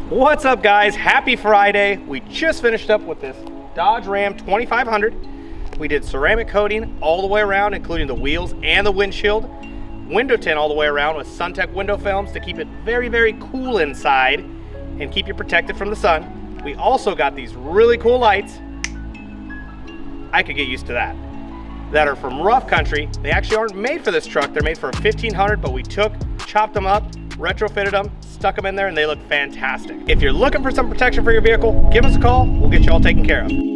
What's up, guys? Happy Friday. We just finished up with this Dodge Ram 2500. We did ceramic coating all the way around, including the wheels and the windshield. Window tint all the way around with Suntek window films to keep it very, very cool inside and keep you protected from the sun. We also got these really cool lights. I could get used to that. That are from rough country. They actually aren't made for this truck. They're made for a 1500, but we chopped them up, retrofitted them, stuck them in there, and they look fantastic. If you're looking for some protection for your vehicle, give us a call. We'll get you all taken care of.